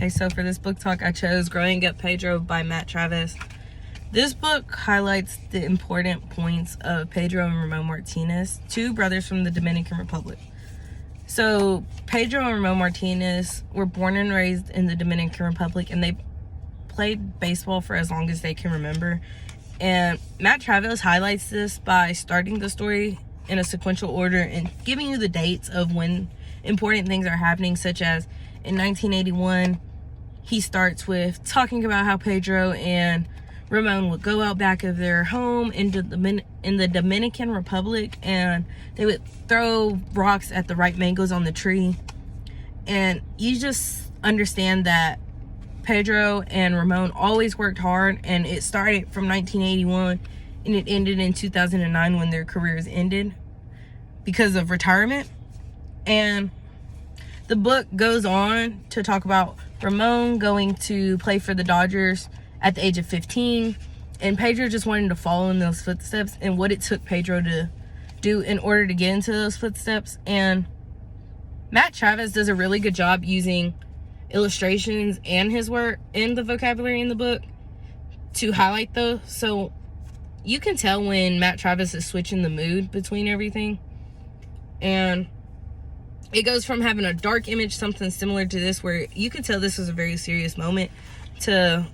Okay, so for this book talk, I chose Growing Up Pedro by Matt Travis. This book highlights the important points of Pedro and Ramon Martinez, two brothers from the Dominican Republic. So Pedro and Ramon Martinez were born and raised in the Dominican Republic, and they played baseball for as long as they can remember. And Matt Travis highlights this by starting the story in a sequential order and giving you the dates of when important things are happening, such as in 1981, he starts with talking about how Pedro and Ramon would go out back of their home in the Dominican Republic, and they would throw rocks at the ripe mangoes on the tree. And you just understand that Pedro and Ramon always worked hard, and it started from 1981 and it ended in 2009 when their careers ended because of retirement. And the book goes on to talk about Ramon going to play for the Dodgers at the age of 15, and Pedro just wanting to follow in those footsteps and what it took Pedro to do in order to get into those footsteps. And Matt Travis does a really good job using illustrations and his work and the vocabulary in the book to highlight those. So you can tell when Matt Travis is switching the mood between everything. And it goes from having a dark image, something similar to this, where you can tell this was a very serious moment, to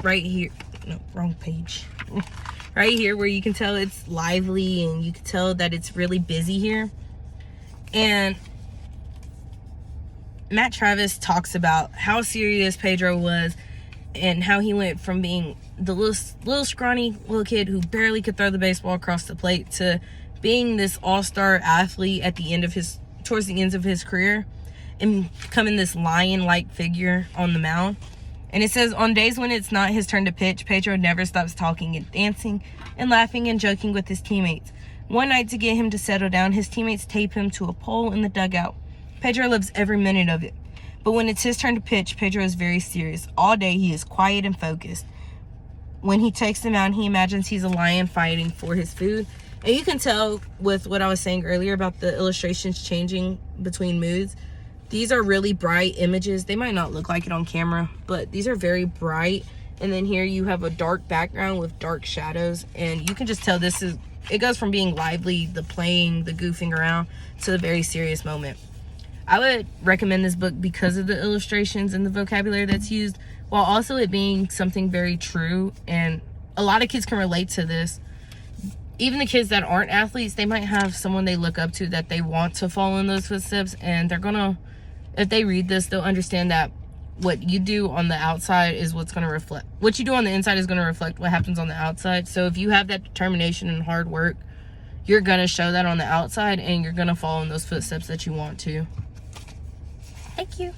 right here, no, wrong page. Right here where you can tell it's lively and you can tell that it's really busy here. And Matt Travis talks about how serious Pedro was and how he went from being the little scrawny little kid who barely could throw the baseball across the plate to being this all-star athlete at the end of towards the ends of his career, and becoming this lion-like figure on the mound. And it says, on days when it's not his turn to pitch, Pedro never stops talking and dancing and laughing and joking with his teammates. One night, to get him to settle down, his teammates tape him to a pole in the dugout. Pedro loves every minute of it. But when it's his turn to pitch, Pedro is very serious. All day, he is quiet and focused. When he takes the mound, he imagines he's a lion fighting for his food. And you can tell with what I was saying earlier about the illustrations changing between moods. These are really bright images. They might not look like it on camera, but these are very bright. And then here you have a dark background with dark shadows. And you can just tell it goes from being lively, the playing, the goofing around, to the very serious moment. I would recommend this book because of the illustrations and the vocabulary that's used, while also it being something very true. And a lot of kids can relate to this. Even the kids that aren't athletes, they might have someone they look up to that they want to follow in those footsteps, and they're gonna, if they read this, they'll understand that what you do on the outside is what's gonna reflect, what you do on the inside is gonna reflect what happens on the outside. So if you have that determination and hard work, you're gonna show that on the outside, and you're gonna follow in those footsteps that you want to. Thank you.